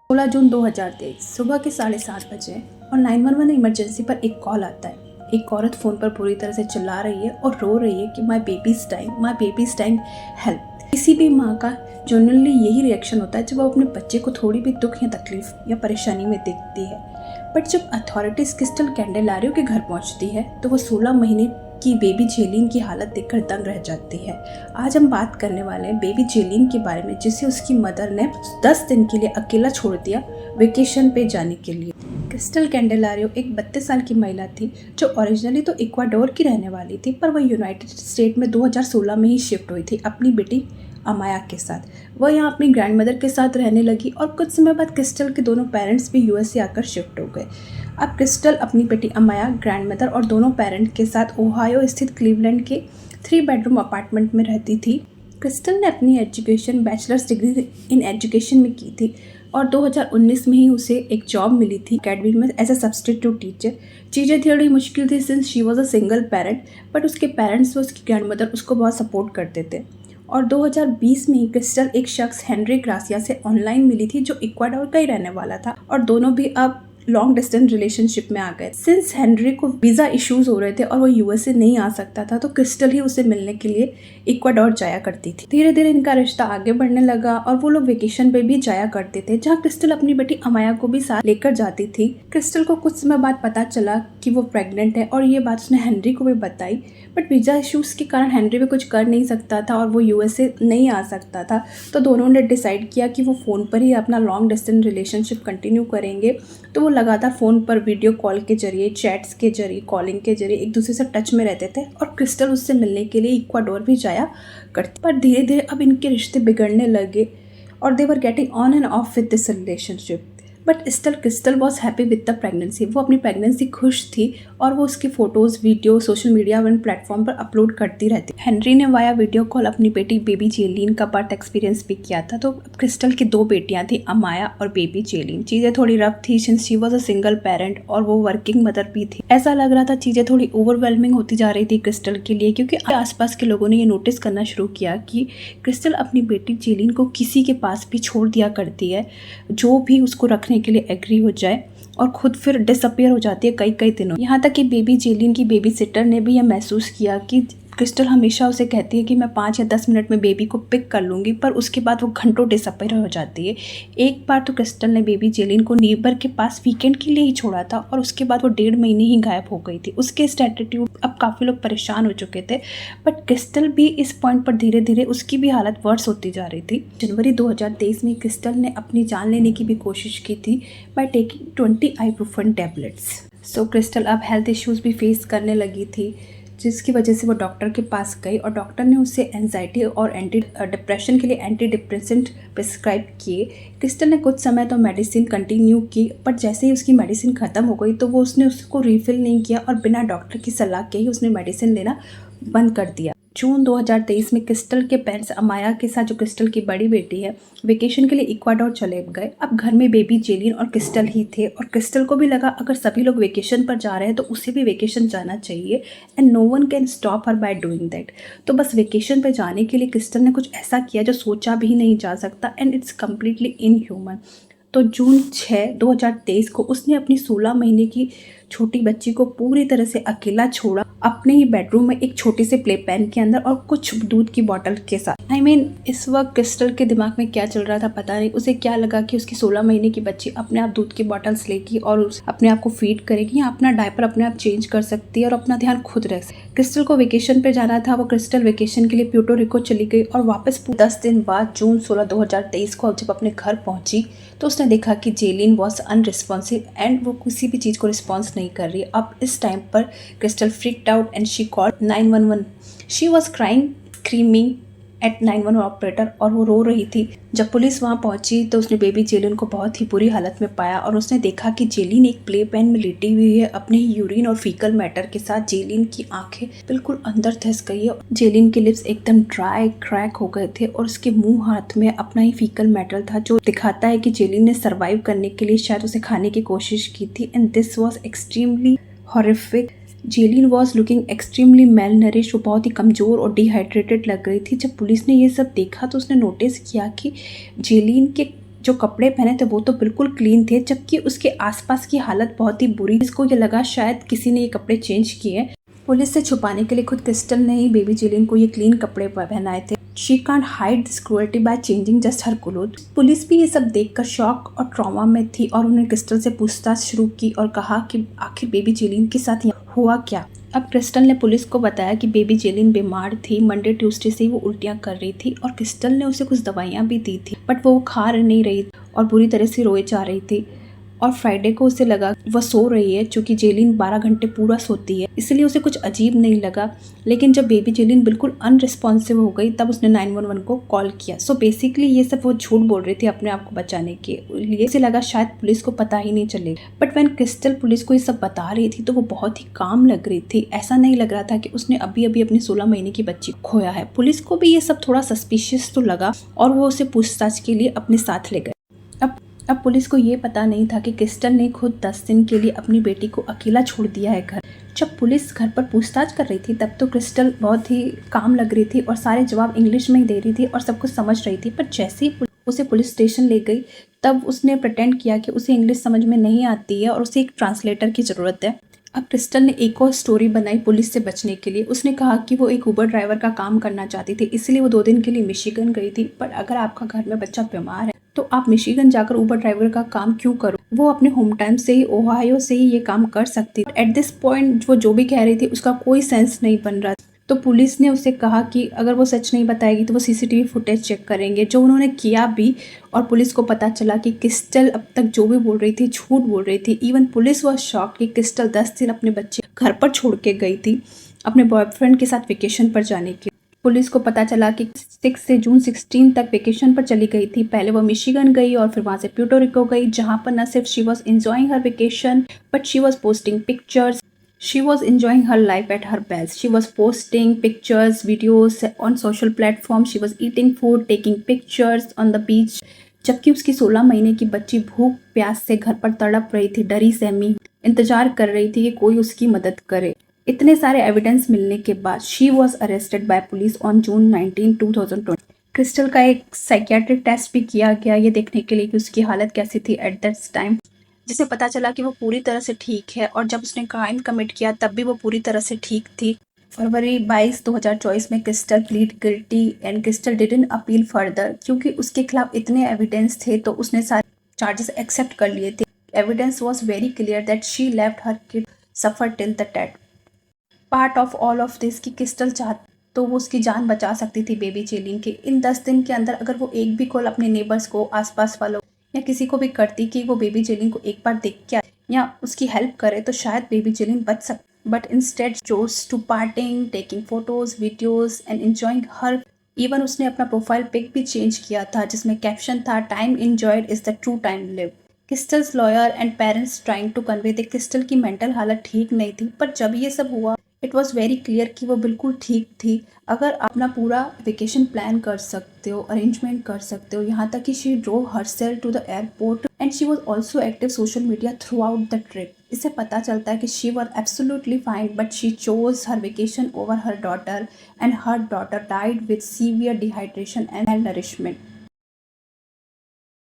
16 जून 2023 सुबह के 7:30 बजे और 911 इमरजेंसी पर एक कॉल आता है। एक औरत फ़ोन पर पूरी तरह से चिल्ला रही है और रो रही है कि my baby is dying, help. किसी भी माँ का जनरली यही रिएक्शन होता है जब वो अपने बच्चे को थोड़ी भी दुख या तकलीफ या परेशानी में देखती है। बट जब अथॉरिटीज़ क्रिस्टल कैंडेलारियो के घर पहुँचती है तो वो 16 महीने की बेबी जेलिन की हालत देखकर दंग रह जाती है। आज हम बात करने वाले हैं बेबी जेलिन के बारे में, जिसे उसकी मदर ने 10 दिन के लिए अकेला छोड़ दिया वेकेशन पे जाने के लिए। क्रिस्टल कैंडेलारियो एक 32 साल की महिला थी जो ओरिजिनली तो इक्वाडोर की रहने वाली थी, पर वह यूनाइटेड स्टेट में 2016 में ही शिफ्ट हुई थी अपनी बेटी अमाया के साथ। वह यहाँ अपनी ग्रैंडमदर के साथ रहने लगी और कुछ समय बाद क्रिस्टल के दोनों पेरेंट्स भी यूएस से आकर शिफ्ट हो गए। अब क्रिस्टल अपनी बेटी अमाया, ग्रैंडमदर और दोनों पेरेंट के साथ ओहायो स्थित क्लीवलैंड के 3 बेडरूम अपार्टमेंट में रहती थी। क्रिस्टल ने अपनी education bachelors degree in education में की थी और 2019 में ही उसे एक जॉब मिली थी अकेडमी में एज अ सब्सटीट्यूट टीचर। चीज़ें थोड़ी मुश्किल थी since she was a single parent, but उसके पेरेंट्स व उसकी ग्रैंडमदर उसको बहुत सपोर्ट करते थे। और 2020 में ही क्रिस्टल एक शख्स हेनरी ग्रासिया से ऑनलाइन मिली थी जो इक्वाडोर का ही रहने वाला था और दोनों भी अब लॉन्ग डिस्टेंस रिलेशनशिप में आ गए। सिंस हेनरी को वीज़ा इश्यूज हो रहे थे और वो यूएसए नहीं आ सकता था तो क्रिस्टल ही उसे मिलने के लिए इक्वाडोर जाया करती थी। धीरे धीरे इनका रिश्ता आगे बढ़ने लगा और वो लोग वेकेशन पे भी जाया करते थे, जहाँ क्रिस्टल अपनी बेटी अमाया को भी साथ लेकर जाती थी। क्रिस्टल को कुछ समय बाद पता चला कि वो प्रेग्नेंट है और ये बात उसने हेनरी को भी बताई, बट वीज़ा इश्यूज के कारण हेनरी भी कुछ कर नहीं सकता था और वो यूएसए नहीं आ सकता था। तो दोनों ने डिसाइड किया कि वो फ़ोन पर ही अपना लॉन्ग डिस्टेंस रिलेशनशिप कंटिन्यू करेंगे। तो वो लगातार फ़ोन पर वीडियो कॉल के जरिए, चैट्स के जरिए, कॉलिंग के जरिए एक दूसरे से टच में रहते थे और क्रिस्टल उससे मिलने के लिए इक्वाडोर भी जाया करती। पर धीरे धीरे अब इनके रिश्ते बिगड़ने लगे और they were getting on and off with this relationship. But still Crystal was happy with the pregnancy. वो अपनी प्रेगनेंसी खुश थी और वो उसकी photos, video social media one platform पर अपलोड करती रहती। हेनरी ने वाया वीडियो कॉल अपनी बेटी बेबी जेलिन का बर्थ एक्सपीरियंस भी किया था। तो क्रिस्टल की 2 बेटियां थी, अमाया और बेबी जेलिन। चीज़ें थोड़ी रफ थी since she was a single parent और वो वर्किंग मदर भी थी। ऐसा लग रहा था चीज़ें थोड़ी ओवरवेलमिंग होती जा रही थी क्रिस्टल के लिए, क्योंकि आसपास के लोगों ने ये नोटिस करना शुरू किया कि क्रिस्टल अपनी बेटी जेलिन को किसी के पास भी छोड़ दिया करती है, जो भी उसको रखने के लिए एग्री हो जाए, और खुद फिर डिसअपियर हो जाती है कई दिनों। यहाँ तक कि बेबी जेलिन की बेबी सिटर ने भी यह महसूस किया कि क्रिस्टल हमेशा उसे कहती है कि मैं 5 या 10 मिनट में बेबी को पिक कर लूँगी, पर उसके बाद वो घंटों डिसअपियर हो जाती है। एक बार तो क्रिस्टल ने बेबी जेलिन को नेबर के पास वीकेंड के लिए ही छोड़ा था और उसके बाद वो 1.5 महीने ही गायब हो गई थी। उसके इस एटीट्यूड अब काफ़ी लोग परेशान हो चुके थे, बट क्रिस्टल भी इस पॉइंट पर धीरे धीरे उसकी भी हालत वर्स होती जा रही थी। जनवरी 2023 में क्रिस्टल ने अपनी जान लेने की भी कोशिश की थी by taking 20 ibuprofen tablets. So crystal अब हेल्थ इश्यूज़ भी फेस करने लगी थी, जिसकी वजह से वो डॉक्टर के पास गई और डॉक्टर ने उसे एंजाइटी और डिप्रेशन के लिए एंटी डिप्रेसेंट प्रिस्क्राइब किए। क्रिस्टल ने कुछ समय तो मेडिसिन कंटिन्यू की, बट जैसे ही उसकी मेडिसिन ख़त्म हो गई तो वो उसने उसको रिफ़िल नहीं किया और बिना डॉक्टर की सलाह के ही उसने मेडिसिन लेना बंद कर दिया। जून 2023 में क्रिस्टल के पेरेंट्स अमाया के साथ, जो क्रिस्टल की बड़ी बेटी है, वेकेशन के लिए इक्वाडोर चले गए। अब घर में बेबी जेलिन और क्रिस्टल ही थे और क्रिस्टल को भी लगा अगर सभी लोग वेकेशन पर जा रहे हैं तो उसे भी वेकेशन जाना चाहिए and no one can stop her by doing that. तो बस वेकेशन पर जाने के लिए क्रिस्टल ने कुछ ऐसा किया जो सोचा भी नहीं जा सकता एंड इट्स कम्प्लीटली इनह्यूमन। तो जून 6, 2023 को उसने अपनी 16 महीने की छोटी बच्ची को पूरी तरह से अकेला छोड़ा अपने ही बेडरूम में एक छोटे से प्ले पैन के अंदर और कुछ दूध की बोतल के साथ। इस वक्त क्रिस्टल के दिमाग में क्या चल रहा था पता नहीं। उसे क्या लगा कि उसकी 16 महीने की बच्ची अपने आप दूध की बोतल्स लेगी और अपने आप को फीड करेगी या अपना डायपर अपने आप चेंज कर सकती है और अपना ध्यान खुद रख सकती है। क्रिस्टल को वेकेशन पे जाना था। वो क्रिस्टल वेकेशन के लिए प्यूर्टो रिको चली गई और वापस 10 दिन बाद जून 16, 2023 को जब अपने घर पहुंची तो उसने देखा कि जेलिन वॉज अनरिस्पॉन्सिव एंड वो किसी भी चीज़ को रिस्पॉन्स नहीं कर रही। अब इस टाइम पर Crystal freaked out and she called 911। She was crying, screaming at 911 operator और वो रो रही थी। जब पुलिस वहाँ पहुंची तो उसने बेबी जेलिन को बहुत ही बुरी हालत में पाया और उसने देखा कि जेलिन एक प्ले पैन में लेटी हुई है अपने ही यूरिन और फीकल मैटर के साथ। जेलिन की आंखें बिल्कुल अंदर धंस गई है, जेलिन के लिप्स एकदम ड्राई क्रैक हो गए थे और उसके मुंह हाथ में अपना ही फीकल मैटर था, जो दिखाता है कि जेलिन ने सर्वाइव करने के लिए शायद उसे खाने की कोशिश की थी and this was extremely horrific. Jaylin was looking extremely malnourished. वो बहुत ही कमज़ोर और डिहाइड्रेटेड लग रही थी। जब पुलिस ने ये सब देखा तो उसने नोटिस किया कि जेलिन के जो कपड़े पहने थे वो तो बिल्कुल क्लीन थे, जबकि उसके आसपास की हालत बहुत ही बुरी। इसको ये लगा शायद किसी ने ये कपड़े चेंज किए। पुलिस से छुपाने के लिए खुद क्रिस्टल ने ही बेबी जेलिन को ये क्लीन कपड़े पहनाए थे। She can't hide this cruelty by changing just her cloth. Police भी ये सब देखकर शॉक और ट्रॉमा में थी और उन्होंने क्रिस्टल से पूछताछ शुरू की और कहा कि आखिर बेबी जेलिन के साथ हुआ क्या। अब क्रिस्टल ने पुलिस को बताया कि बेबी जेलिन बीमार थी, मंडे ट्यूसडे से वो उल्टियाँ कर रही थी और क्रिस्टल ने उसे कुछ दवाइयाँ भी दी थी, बट वो खा नहीं रही और बुरी तरह से रोए जा रही थी। और फ्राइडे को उसे लगा वह सो रही है, चूँकि जेलिन 12 घंटे पूरा सोती है, इसलिए उसे कुछ अजीब नहीं लगा। लेकिन जब बेबी जेलिन बिल्कुल अनरिस्पॉन्सिव हो गई तब उसने 911 को कॉल किया। सो बेसिकली ये सब वो झूठ बोल रही थी अपने आप को बचाने के लिए। उसे लगा शायद पुलिस को पता ही नहीं चलेगा, बट व्हेन क्रिस्टल पुलिस को ये सब बता रही थी तो वो बहुत ही काम लग रही थी। ऐसा नहीं लग रहा था कि उसने अभी अभी अपनी 16 महीने की बच्ची खोया है। पुलिस को भी ये सब थोड़ा सस्पिशियस तो लगा और वो उसे पूछताछ के लिए अपने साथ ले गए। अब पुलिस को ये पता नहीं था कि क्रिस्टल ने खुद 10 दिन के लिए अपनी बेटी को अकेला छोड़ दिया है घर। जब पुलिस घर पर पूछताछ कर रही थी तब तो क्रिस्टल बहुत ही काम लग रही थी और सारे जवाब इंग्लिश में ही दे रही थी और सब कुछ समझ रही थी। पर जैसे ही उसे पुलिस स्टेशन ले गई तब उसने प्रिटेंड किया कि उसे इंग्लिश समझ में नहीं आती है और उसे एक ट्रांसलेटर की ज़रूरत है। अब क्रिस्टल ने एक और स्टोरी बनाई पुलिस से बचने के लिए। उसने कहा कि वो एक उबर ड्राइवर का काम करना चाहती थी, इसलिए वो 2 दिन के लिए मिशिगन गई थी। पर अगर आपका घर में बच्चा बीमार है तो आप मिशिगन जाकर उबर ड्राइवर का काम क्यों करो? वो अपने होम टाउन से ही, ओहायो से ही ये काम कर सकती। एट दिस पॉइंट वो जो भी कह रही थी उसका कोई सेंस नहीं बन रहा। तो पुलिस ने उसे कहा कि अगर वो सच नहीं बताएगी तो वो सीसीटीवी फुटेज चेक करेंगे, जो उन्होंने किया भी। और पुलिस को पता चला कि क्रिस्टल अब तक जो भी बोल रही थी झूठ बोल रही थी। इवन पुलिस वॉज शॉक कि क्रिस्टल 10 दिन अपने बच्चे घर पर छोड़ के गई थी अपने बॉयफ्रेंड के साथ वेकेशन पर जाने के। पुलिस को पता चला कि 6 से जून 16 तक वेकेशन पर चली गई थी। पहले वो मिशिगन गई और फिर वहाँ से प्यूर्टो रिको गई, जहाँ पर न सिर्फ she was enjoying her vacation but she was posting pictures. She was enjoying her life at her best. She was posting pictures, videos on social platforms. She was eating food, taking pictures on the beach. जबकि उसकी 16 महीने की बच्ची भूख प्यास से घर पर तड़प रही थी, डरी सहमी इंतजार कर रही थी कि कोई उसकी मदद करे। इतने सारे एविडेंस मिलने के बाद she was arrested bye police on June 19, 2020। Crystal का एक साइकियाट्रिक टेस्ट भी किया गया ये देखने के लिए कि उसकी हालत कैसी थी एट दैट टाइम, जिसे पता चला कि वो पूरी तरह से ठीक है। और जब उसने क्राइम कमिट किया तब भी वो पूरी तरह से ठीक थी। फरवरी 22, 2024 में crystal plead guilty and crystal didn't appeal further, क्योंकि उसके खिलाफ इतने एविडेंस थे तो उसने सारे चार्जेस एक्सेप्ट कर लिए थे। Evidence was very clear that she left her kid suffer till the death. Part of all of this कि क्रिस्टल तो वो उसकी जान बचा सकती थी बेबी जेलिन के। इन 10 दिन के अंदर अगर वो एक भी कॉल अपने नेबर्स को, आसपास वालों या किसी को भी करती कि वो बेबी जेलिन को एक बार देख के या उसकी हेल्प करे तो शायद बेबी जेलिन बच सकती। But instead chose to partying, taking photos, videos and enjoying her. Even उसने अपना प्रोफाइल पिक भी चेंज किया था जिसमें कैप्शन था time enjoyed is the true time live. Crystal's lawyer and parents trying to convey the Crystal की mental हालत ठीक नहीं थी, पर जब ये सब हुआ इट वॉज वेरी क्लियर कि वो बिल्कुल ठीक थी। अगर आप अपना पूरा वेकेशन प्लान कर सकते हो, अरेंजमेंट कर सकते हो, यहाँ तक कि she drove herself to the airport and she was also active social media throughout the trip. इससे पता चलता है कि she were absolutely fine but she chose her vacation over her daughter and her daughter died with severe dehydration and nourishment.